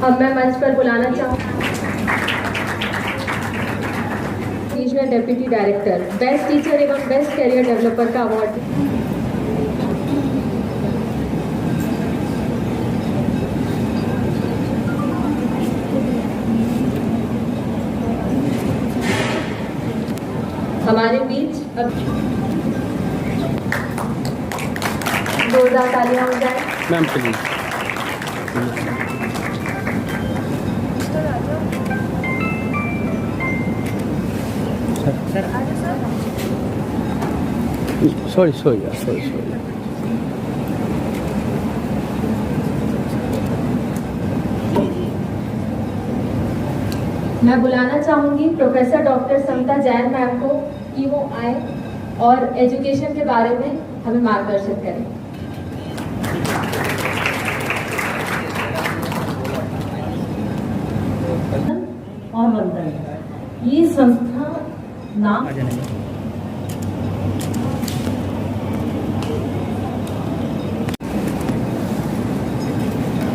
अब मैं मंच पर बुलाना चाहूँ regional deputy director, best teacher एवं बेस्ट कैरियर डेवलपर का अवार्ड। हमारे बीच अब जोरदार तालियां हो जाए मैम प्लीज। सॉरी। मैं बुलाना चाहूंगी प्रोफेसर डॉक्टर समता जैन मैम को कि वो आए और एजुकेशन के बारे में हमें मार्गदर्शित करें। और वंदन, ये संस्था नाम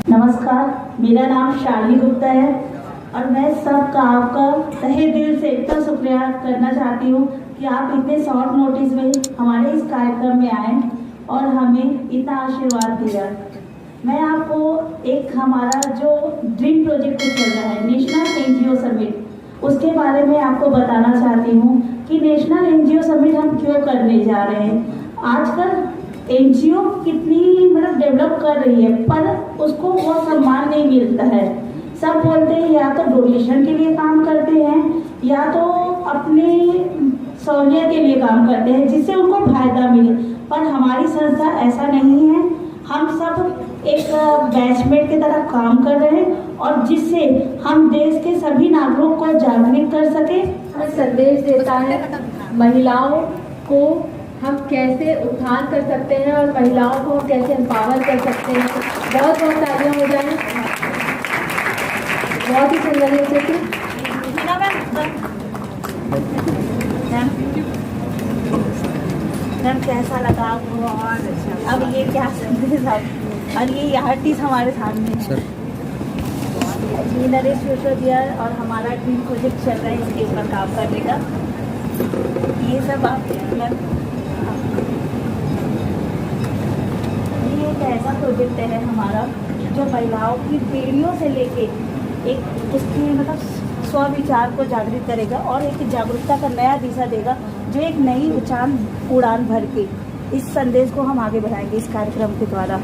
नमस्कार, मेरा नाम शालिनी गुप्ता है और मैं सबका आपका तहे दिल से इतना शुक्रिया करना चाहती हूँ कि आप इतने शॉर्ट नोटिस में हमारे इस कार्यक्रम में आए और हमें इतना आशीर्वाद दिया। मैं आपको एक हमारा जो ड्रीम प्रोजेक्ट चल रहा है नेशनल एनजीओ समिट, उसके बारे में आपको बताना चाहती हूँ कि नेशनल एनजीओ समिट हम क्यों करने जा रहे हैं। आजकल एनजीओ कितनी डेवलप कर रही है पर उसको वो सम्मान नहीं मिलता है। सब बोलते हैं या तो डोनेशन के लिए काम करते हैं या तो अपने सहूलियत के लिए काम करते हैं जिससे उनको फायदा मिले, पर हमारी संस्था ऐसा नहीं है। हम सब एक बैचमेट की तरह काम कर रहे हैं और जिससे हम देश के सभी नागरिकों को जागरूक कर सके। संदेश देता है महिलाओं को हम कैसे उत्थान कर सकते हैं और महिलाओं को हम कैसे एम्पावर कर सकते हैं। बहुत बहुत तालियां हो जाए, बहुत ही सुंदर है। मैम कैसा लगा आपको? और अब ये क्या संदेश और ये आर्टिस्ट हमारे सामने है जी नरेश सिसोदिया और हमारा ड्रीम प्रोजेक्ट चल रहा है इसके ऊपर काम करने का। ये सब आप मैम ये एक ऐसा प्रोजेक्ट है हमारा जो महिलाओं की पीढ़ियों से लेके एक उसके स्वविचार को जागृत करेगा और एक जागरूकता का नया दिशा देगा जो एक नई उड़ान भर के इस संदेश को हम आगे बढ़ाएंगे इस कार्यक्रम के द्वारा।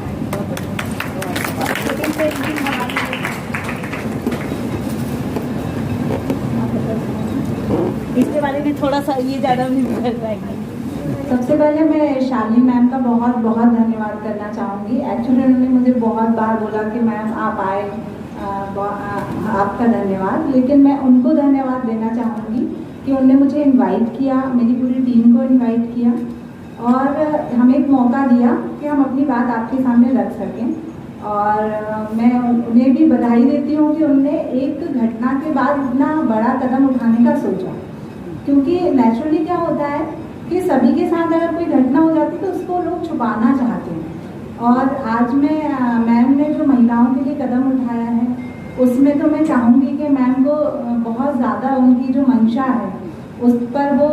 इसके बारे में थोड़ा सा ये ज़्यादा भी कर पाएंगे। सबसे पहले मैं शालिनी मैम का बहुत बहुत धन्यवाद करना चाहूँगी। एक्चुअली उन्होंने मुझे बहुत बार बोला कि मैम आप आए, आपका धन्यवाद, लेकिन मैं उनको धन्यवाद देना चाहूँगी कि उन्होंने मुझे इनवाइट किया, मेरी पूरी टीम को इनवाइट किया और हमें एक मौका दिया कि हम अपनी बात आपके सामने रख सकें। और मैं उन्हें भी बधाई देती हूँ कि उन्होंने एक घटना के बाद इतना बड़ा कदम उठाने का सोचा, क्योंकि नेचुरली क्या होता है कि सभी के साथ अगर कोई घटना हो जाती है तो उसको लोग छुपाना चाहते हैं। और आज मैं मैम ने जो महिलाओं के लिए कदम उठाया है उसमें तो मैं चाहूँगी कि मैम को बहुत ज़्यादा उनकी जो मंशा है उस पर वो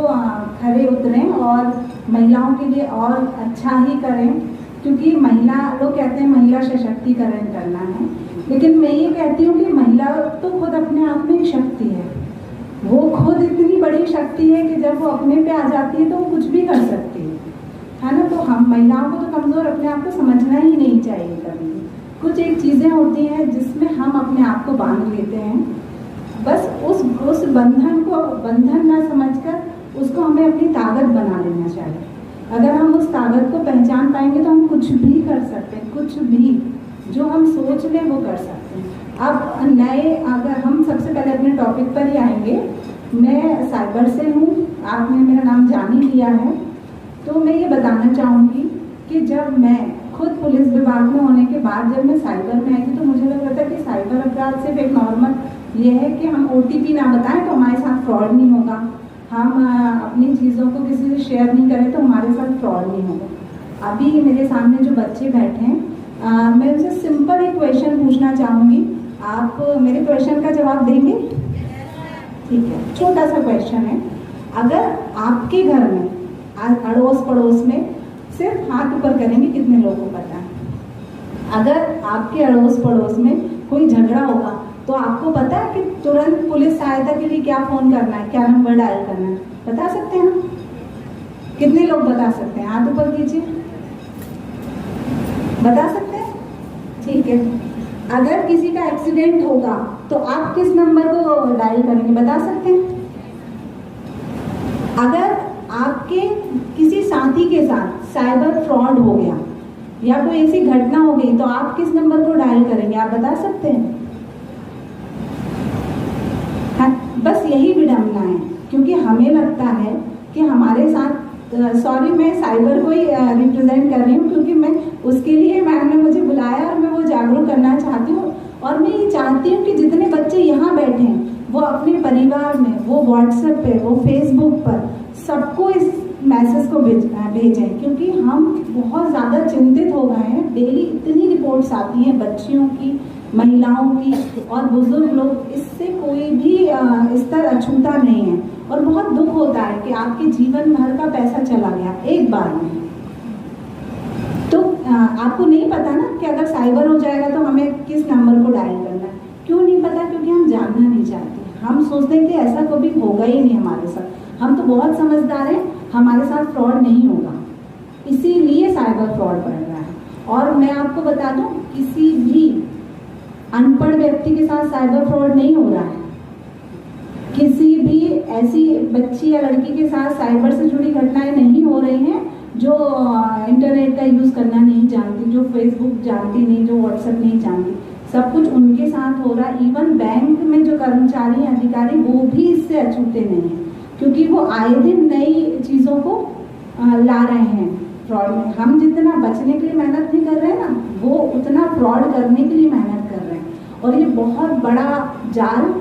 खरे उतरें और महिलाओं के लिए और अच्छा ही करें, क्योंकि महिला लोग कहते हैं महिला सशक्तिकरण करना है, लेकिन मैं ये कहती हूँ कि महिला तो खुद अपने आप में एक शक्ति है। वो खुद इतनी बड़ी शक्ति है कि जब वो अपने पे आ जाती है तो वो कुछ भी कर सकती है ना। तो हम महिलाओं को तो कमज़ोर अपने आप को समझना ही नहीं चाहिए कभी। कुछ एक चीज़ें होती हैं जिसमें हम अपने आप को बांध लेते हैं, बस उस बंधन को बंधन ना समझकर उसको हमें अपनी ताकत बना लेना चाहिए। अगर हम उस ताकत को पहचान पाएंगे तो हम कुछ भी कर सकते हैं, कुछ भी जो हम सोच लें वो कर सकते हैं। अब अगर हम सबसे पहले अपने टॉपिक पर ही आएंगे, मैं साइबर से हूँ, आपने मेरा नाम जान ही लिया है, तो मैं ये बताना चाहूँगी कि जब मैं खुद पुलिस विभाग में होने के बाद जब मैं साइबर में आई थी तो मुझे लग रहा था कि साइबर अपराध सिर्फ एक नॉर्मल ये है कि हम OTP ना बताएं तो हमारे साथ फ्रॉड नहीं होगा, हम अपनी चीज़ों को किसी से शेयर नहीं करें तो हमारे साथ फ्रॉड नहीं होगा। अभी मेरे सामने जो बच्चे बैठे हैं मैं उनसे सिंपल एक क्वेश्चन पूछना चाहूँगी आप मेरे क्वेश्चन का जवाब देंगे? ठीक है, छोटा सा क्वेश्चन है। अगर आपके घर में अड़ोस पड़ोस में, सिर्फ हाथ ऊपर करेंगे कितने लोगों को पता है? अगर आपके अड़ोस पड़ोस में कोई झगड़ा होगा तो आपको पता है कि तुरंत पुलिस सहायता के लिए क्या फोन करना है, क्या नंबर डायल करना है? बता सकते हैं? कितने लोग बता सकते हैं? हाथ ऊपर कीजिए। बता सकते हैं? ठीक है। अगर किसी का एक्सीडेंट होगा तो आप किस नंबर को डायल करेंगे? बता सकते हैं? अगर आपके किसी साथी के साथ साइबर फ्रॉड हो गया या कोई ऐसी घटना हो गई तो आप किस नंबर को डायल करेंगे? आप बता सकते हैं? हाँ, बस यही विडंबना है, क्योंकि हमें लगता है कि हमारे साथ, सॉरी मैं साइबर को ही रिप्रेजेंट कर रही हूँ, क्योंकि मैं उसके लिए मैम ने मुझे बुलाया और मैं वो जागरूक करना चाहती हूँ। और मैं ये चाहती हूँ कि जितने बच्चे यहाँ बैठे हैं वो अपने परिवार में, वो व्हाट्सएप पे, वो फेसबुक पर सबको इस मैसेज को भेजें, क्योंकि हम बहुत ज़्यादा चिंतित हो गए हैं। डेली इतनी रिपोर्ट्स आती हैं बच्चियों की, महिलाओं की और बुजुर्ग लोग, इससे कोई भी स्तर अछूता नहीं है। और बहुत दुख होता है कि आपके जीवन भर का पैसा चला गया एक बार में। तो आपको नहीं पता ना कि अगर साइबर हो जाएगा तो हमें किस नंबर को डायल करना है? क्यों नहीं पता? क्योंकि हम जानना नहीं चाहते। हम सोचते हैं कि ऐसा कभी होगा ही नहीं हमारे साथ, हम तो बहुत समझदार हैं, हमारे साथ फ्रॉड नहीं होगा, इसीलिए साइबर फ्रॉड बढ़ रहा है। और मैं आपको बता दूं, किसी भी अनपढ़ व्यक्ति के साथ साइबर फ्रॉड नहीं हो रहा है। किसी भी ऐसी बच्ची या लड़की के साथ साइबर से जुड़ी घटनाएं नहीं हो रही हैं जो इंटरनेट का यूज़ करना नहीं जानती, जो फेसबुक जानती नहीं, जो व्हाट्सएप नहीं जानती। सब कुछ उनके साथ हो रहा है। इवन बैंक में जो कर्मचारी हैं, अधिकारी, वो भी इससे अछूते नहीं हैं, क्योंकि वो आए दिन नई चीज़ों को ला रहे हैं फ्रॉड में। हम जितना बचने के लिए मेहनत नहीं कर रहे हैं ना, वो उतना फ्रॉड करने के लिए मेहनत कर रहे हैं। और ये बहुत बड़ा जाल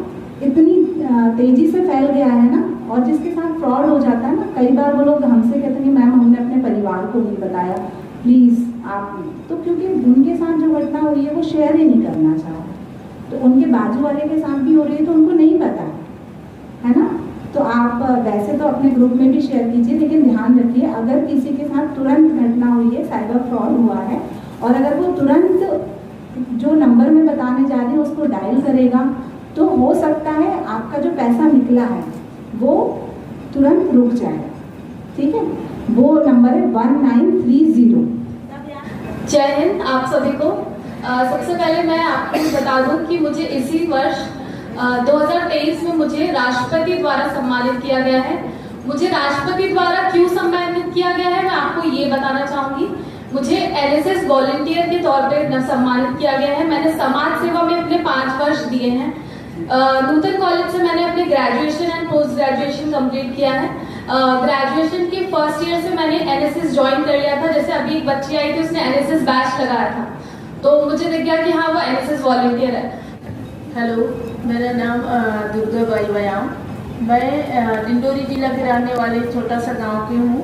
इतनी तेजी से फैल गया है ना, और जिसके साथ फ्रॉड हो जाता है ना, कई बार वो लोग हमसे कहते हैं मैम हमने अपने परिवार को नहीं बताया, प्लीज़ आप। तो क्योंकि उनके साथ जो घटना हुई है वो शेयर ही नहीं करना चाहते, तो उनके बाजू वाले के साथ भी हो रही है तो उनको नहीं पता है ना। तो आप वैसे तो अपने ग्रुप में भी शेयर कीजिए, लेकिन ध्यान रखिए अगर किसी के साथ तुरंत घटना हुई है, साइबर फ्रॉड हुआ है, और अगर वो तुरंत जो नंबर में बताने जा रही है उसको डायल करेगा, तो हो सकता है आपका जो पैसा निकला है वो तुरंत रुक जाएगा। ठीक है, वो नंबर है 1930। जय हिंद आप सभी को। सबसे पहले मैं आपको बता दूं कि मुझे इसी वर्ष 2023 में मुझे राष्ट्रपति द्वारा सम्मानित किया गया है। मुझे राष्ट्रपति द्वारा क्यों सम्मानित किया गया है मैं आपको ये बताना चाहूंगी। मुझे एनएसएस वॉलंटियर के तौर पे सम्मानित किया गया है। मैंने समाज सेवा में अपने 5 वर्ष दिए हैं। नूतन कॉलेज से मैंने अपने graduation and post graduation complete किया है। ग्रेजुएशन के फर्स्ट ईयर से मैंने एनएसएस ज्वाइन कर लिया था। जैसे अभी एक बच्ची आई थी, उसने एनएसएस बैच लगाया था, तो मुझे दिख गया कि हाँ वो एनएसएस वॉलंटियर है। हेलो, मेरा नाम दुर्गा बाई बयाम। मैं डिंडोरी जिला के रहने वाले छोटा सा गांव की हूँ।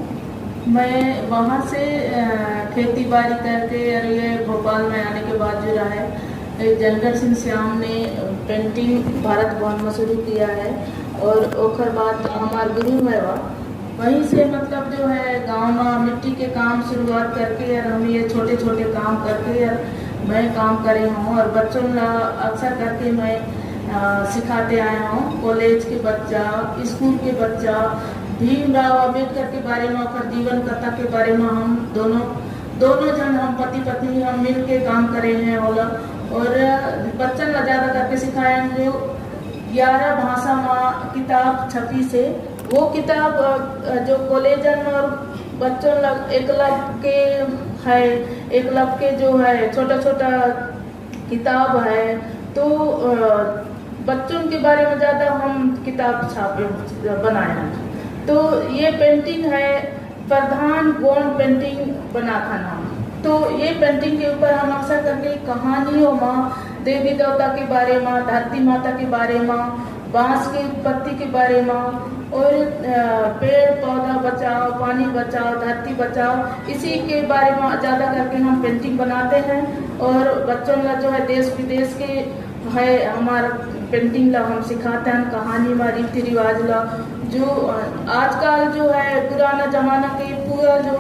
मैं वहाँ से खेती बाड़ी करके और ये भोपाल में आने के बाद जो रहा है, जनरल सिंह श्याम ने पेंटिंग भारत भवन में शुरू किया है, और ओखर बाद हमारे गुरु है वहीं से मतलब जो है गांव में मिट्टी के काम शुरुआत करके और हम ये छोटे छोटे काम करके और मैं काम करे हूँ। और बच्चों का अक्सर करके मैं सिखाते आया हूँ। कॉलेज के बच्चा, स्कूल के बच्चा, भीमराव अम्बेडकर के बारे में, और जीवन कथा के बारे में हम दोनों जन, हम पति पत्नी, हम मिल के काम करे हैं। और बच्चन ला ज़्यादा करके सिखाए हैं। जो 11 भाषा में किताब छपी से, वो किताब जो कॉलेजन और बच्चों लग एकलव्य के है, एकलव्य के जो है छोटा छोटा किताब है, तो बच्चों के बारे में ज़्यादा हम किताब छापे बनाए हैं। तो ये पेंटिंग है प्रधान गौण पेंटिंग बना था नाम। तो ये पेंटिंग के ऊपर हम अक्सर करके कहानियों में, देवी देवता के बारे में, धरती माता के बारे में, बांस की उत्पत्ति के बारे में और पेड़ पौधा बचाओ, पानी बचाओ, धरती बचाओ, इसी के बारे में ज़्यादा करके हम पेंटिंग बनाते हैं। और बच्चों का जो है देश विदेश के है हमारा पेंटिंग ला हम सिखाते हैं, कहानी में रीति रिवाज ला, जो आजकल जो है पुराना जमाना के पूरा जो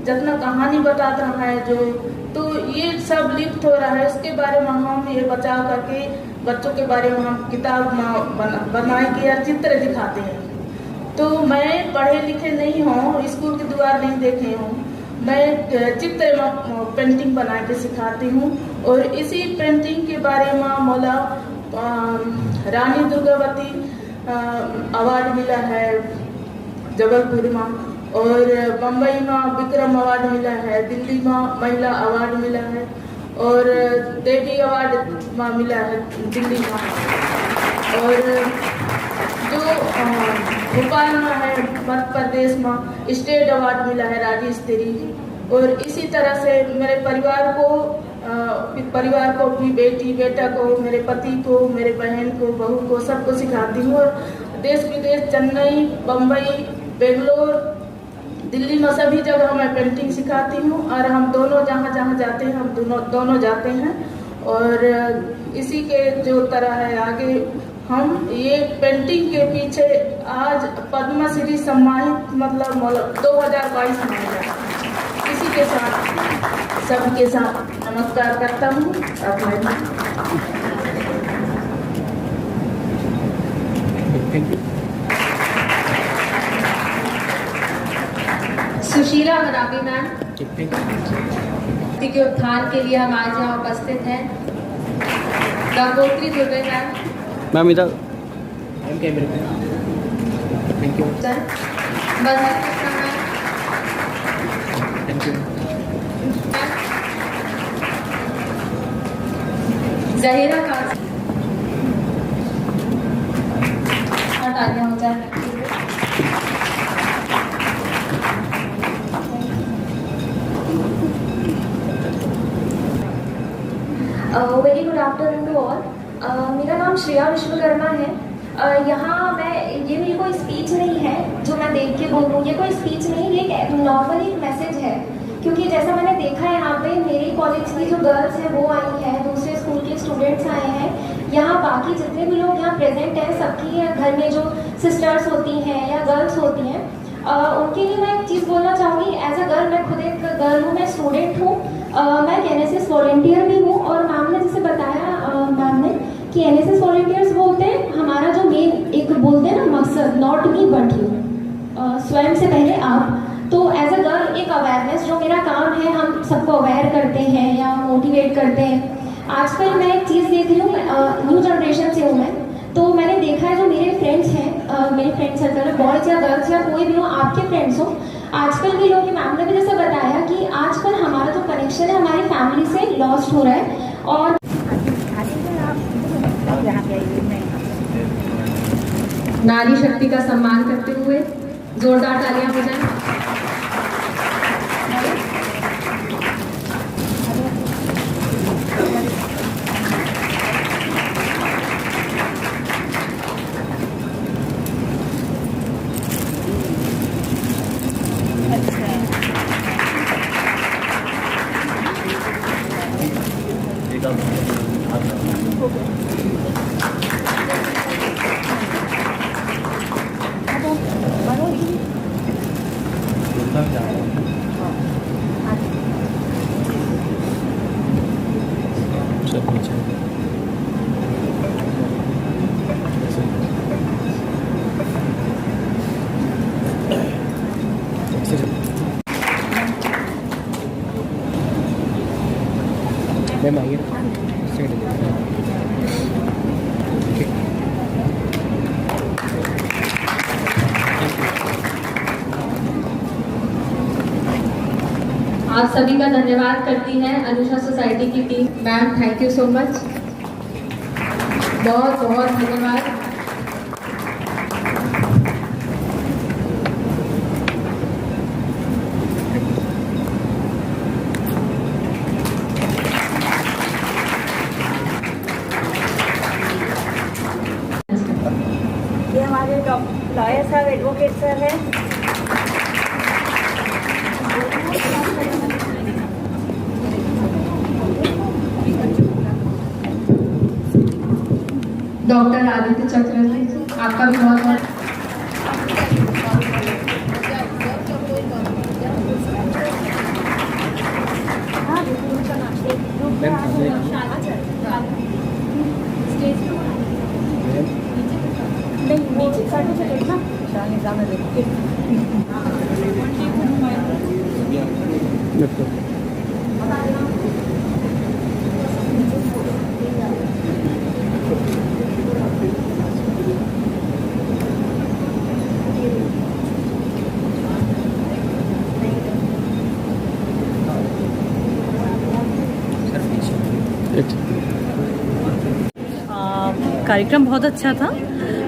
जितना कहानी बताता है जो, तो ये सब लिप्त हो रहा है। इसके बारे में हम ये बचा करके बच्चों के बारे में हम किताब बनाए के या चित्र दिखाते हैं। तो मैं पढ़े लिखे नहीं हूँ, स्कूल के द्वार नहीं देखे हूँ, मैं चित्र में पेंटिंग बना के सिखाती हूँ। और इसी पेंटिंग के बारे में मौला रानी दुर्गावती अवार्ड मिला है जबलपुर में, और बम्बई में विक्रम अवार्ड मिला है, दिल्ली में महिला अवार्ड मिला है, और देवी अवार्ड में मिला है दिल्ली में, और जो भोपाल में है मध्य प्रदेश में स्टेट अवार्ड मिला है राज्य स्तरीय। और इसी तरह से मेरे परिवार को भी, बेटी बेटा को, मेरे पति को, मेरे बहन को, बहू को, सबको सिखाती हूँ। और देश विदेश चेन्नई, बम्बई, बेंगलोर, दिल्ली में सभी जगह मैं पेंटिंग सिखाती हूँ। और हम दोनों जहाँ जहाँ जाते हैं हम दोनों जाते हैं। और इसी के जो तरह है आगे हम ये पेंटिंग के पीछे आज पद्मश्री सम्मानित मतलब 2022 में है। इसी के साथ सबके साथ नमस्कार करता हूँ। सुशीला मरावी मैम के उत्थान के लिए हम आज यहाँ उपस्थित हैं। गंगोत्री दुबे मैम इधर मैम, जहीरा खान, तालियां हो जाए। Very good afternoon to all. मेरा नाम श्रेया विश्वकर्मा है। यहाँ मैं, ये मेरी कोई स्पीच नहीं है जो मैं देख के बोल रही हूँ, ये कोई स्पीच नहीं, ये एक नॉर्मली एक मैसेज है। क्योंकि जैसा मैंने देखा है यहाँ पे मेरे कॉलेज की जो गर्ल्स हैं वो आई हैं, दूसरे स्कूल के स्टूडेंट्स आए हैं, यहाँ बाकी जितने भी लोग यहाँ प्रेजेंट हैं, सबकी घर में जो सिस्टर्स होती हैं या गर्ल्स होती हैं, उनके लिए मैं एक चीज़ बोलना चाहूँगी। एज अ गर्ल, मैं खुद एक गर्ल हूँ, मैं स्टूडेंट हूँ, मैं एनएसएस वॉलंटियर भी हूँ। और मैम ने जैसे बताया मैम ने कि एनएसएस वॉलंटियर्स बोलते हैं हमारा जो मेन एक बोलते हैं ना मकसद, नॉट मी बट यू, स्वयं से पहले आप। तो एज अ गर्ल एक अवेयरनेस जो मेरा काम है, हम सबको अवेयर करते हैं या मोटिवेट करते हैं। आजकल मैं एक चीज़ देख रही हूँ, न्यू जनरेशन से हूँ मैं, तो मैंने देखा है जो मेरे फ्रेंड्स हैं, मेरे फ्रेंड सर्कल में बॉयज़ या गर्ल्स या कोई भी हो, आपके फ्रेंड्स हो, आजकल के लोग, मैम ने भी जैसे बताया कि आजकल हमारा जो कनेक्शन है हमारी फैमिली से लॉस्ट हो रहा है। और नारी शक्ति का सम्मान करते हुए जोरदार तालियां हो जाएं। मैम आइए। आप सभी का धन्यवाद करती है अनुषा सोसाइटी की team. Ma'am thank you so much, बहुत बहुत धन्यवाद। डॉक्टर आदित्य चक्रवर्ती, आपका भी बहुत बहुत कार्यक्रम बहुत अच्छा था।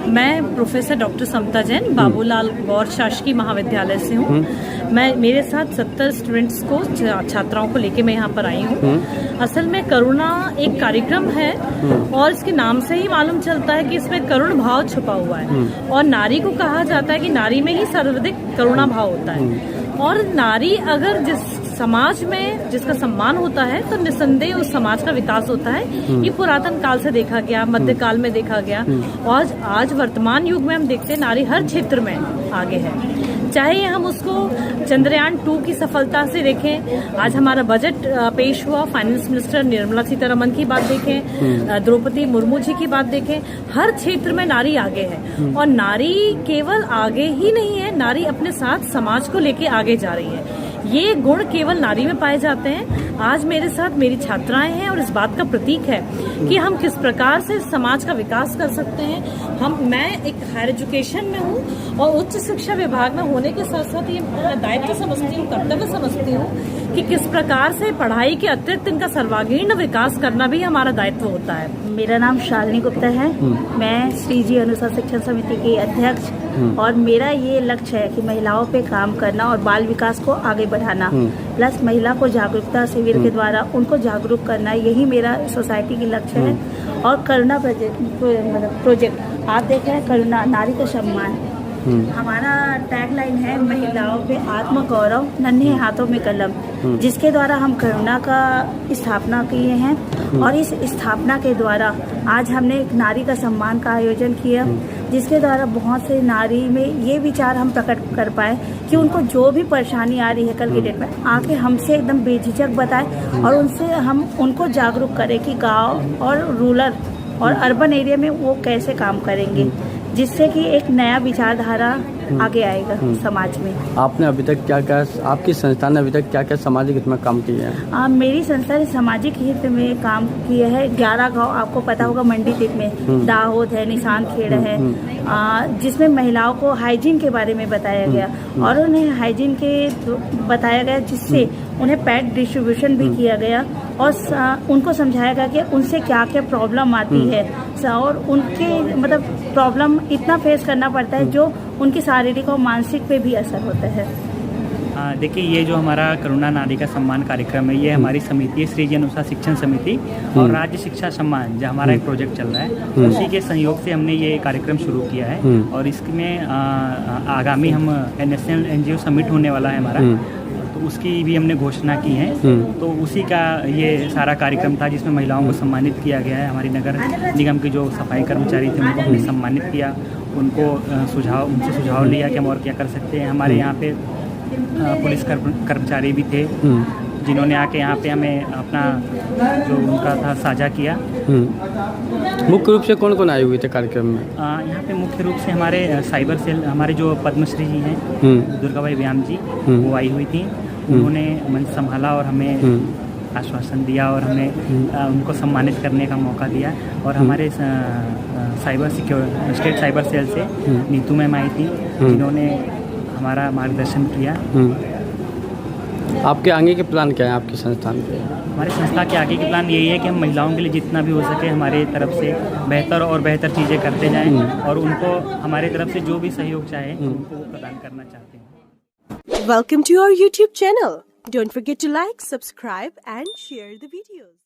मैं प्रोफेसर डॉक्टर समता जैन बाबूलाल गौर शासकीय महाविद्यालय से हूँ। मैं मेरे साथ 70 स्टूडेंट्स को छात्राओं को लेके मैं यहाँ पर आई हूँ। असल में करुणा एक कार्यक्रम है और इसके नाम से ही मालूम चलता है कि इसमें करुण भाव छुपा हुआ है और नारी को कहा जाता है कि नारी में ही सर्वाधिक करुणा भाव होता है। और नारी अगर जिस समाज में जिसका सम्मान होता है तो निसंदेह उस समाज का विकास होता है। ये पुरातन काल से देखा गया, मध्यकाल में देखा गया और आज वर्तमान युग में हम देखते हैं नारी हर क्षेत्र में आगे है। चाहे हम उसको चंद्रयान 2 की सफलता से देखें, आज हमारा बजट पेश हुआ, फाइनेंस मिनिस्टर निर्मला सीतारमन की बात देखें, द्रौपदी मुर्मू जी की बात देखें, हर क्षेत्र में नारी आगे है। और नारी केवल आगे ही नहीं है, नारी अपने साथ समाज को लेके आगे जा रही है। ये गुण केवल नारी में पाए जाते हैं। आज मेरे साथ मेरी छात्राएं हैं और इस बात का प्रतीक है कि हम किस प्रकार से समाज का विकास कर सकते हैं। मैं एक हायर एजुकेशन में हूँ और उच्च शिक्षा विभाग में होने के साथ साथ ये दायित्व समझती हूँ, कर्तव्य समझती हूँ कि किस प्रकार से पढ़ाई के अतिरिक्त इनका सर्वांगीण विकास करना भी हमारा दायित्व होता है। मेरा नाम शालिनी गुप्ता है। मैं श्री जी अनुसार शिक्षण समिति की अध्यक्ष और मेरा ये लक्ष्य है कि महिलाओं पे काम करना और बाल विकास को आगे बढ़ाना, प्लस महिला को जागरूकता शिविर के द्वारा उनको जागरूक करना, यही मेरा सोसाइटी की लक्ष्य है। और करुणा प्रोजेक्ट आप देख रहे हैं, करुणा नारी का सम्मान, हमारा टैगलाइन है महिलाओं पे आत्म गौरव नन्हे हाथों में कलम, जिसके द्वारा हम करुणा का स्थापना किए हैं। और इस स्थापना के द्वारा आज हमने एक नारी का सम्मान का आयोजन किया, जिसके द्वारा बहुत से नारी में ये विचार हम प्रकट कर पाए कि उनको जो भी परेशानी आ रही है कल के डेट में आके हमसे एकदम बेझिझक बताए और उनसे हम उनको जागरूक करें कि गांव और रूरल और अर्बन एरिया में वो कैसे काम करेंगे, जिससे कि एक नया विचारधारा आगे आएगा समाज में। आपने अभी तक क्या क्या, आपकी संस्था ने अभी तक क्या क्या सामाजिक हित में काम किया है? मेरी संस्था ने सामाजिक हित में काम किया है। 11 गांव आपको पता होगा मंडी द्वीप में, दाहोद है, निशान खेड़ है, जिसमें महिलाओं को हाइजीन के बारे में बताया गया और उन्हें हाइजीन के बताया गया, जिससे उन्हें पैड डिस्ट्रीब्यूशन भी किया गया और उनको समझाया गया कि उनसे क्या क्या प्रॉब्लम आती है और उनके मतलब प्रॉब्लम इतना फेस करना पड़ता है जो उनकी शारीरिक और मानसिक पे भी असर होता है। देखिए, ये जो हमारा करुणा नारी का सम्मान कार्यक्रम है, ये हमारी समिति है श्री जी अनुसार शिक्षण समिति और राज्य शिक्षा सम्मान, जो हमारा एक प्रोजेक्ट चल रहा है, उसी के सहयोग से हमने ये कार्यक्रम शुरू किया है। और इसमें आगामी हम नेशनल NGO समिट होने वाला है हमारा, तो उसकी भी हमने घोषणा की है। तो उसी का ये सारा कार्यक्रम था जिसमें महिलाओं को सम्मानित किया गया है। हमारी नगर निगम के जो सफाई कर्मचारी थे उनको हमने सम्मानित किया, उनको उनसे सुझाव लिया कि हम और क्या कर सकते हैं। हमारे यहाँ पे पुलिस कर्मचारी भी थे जिन्होंने आके यहाँ पे हमें अपना जो उनका था साझा किया। मुख्य रूप से कौन कौन आए हुए थे कार्यक्रम में? यहाँ पे मुख्य रूप से हमारे साइबर सेल, हमारे जो पद्मश्री जी हैं दुर्गाबाई व्यायाम जी, वो आई हुई थी। उन्होंने मंच संभाला और हमें आश्वासन दिया और हमें उनको सम्मानित करने का मौका दिया। और हमारे स्टेट साइबर सेल से नीतू मैम आई थी, जिन्होंने हमारा मार्गदर्शन किया। आपके आगे के प्लान क्या है आपके संस्थान के? हमारे संस्था के आगे के प्लान यही है कि हम महिलाओं के लिए जितना भी हो सके हमारे तरफ से बेहतर और बेहतर चीज़ें करते जाएं और उनको हमारे तरफ से जो भी सहयोग चाहे उनको प्रदान करना चाहते हैं। Welcome to our YouTube channel. Don't forget to like, subscribe and share the videos.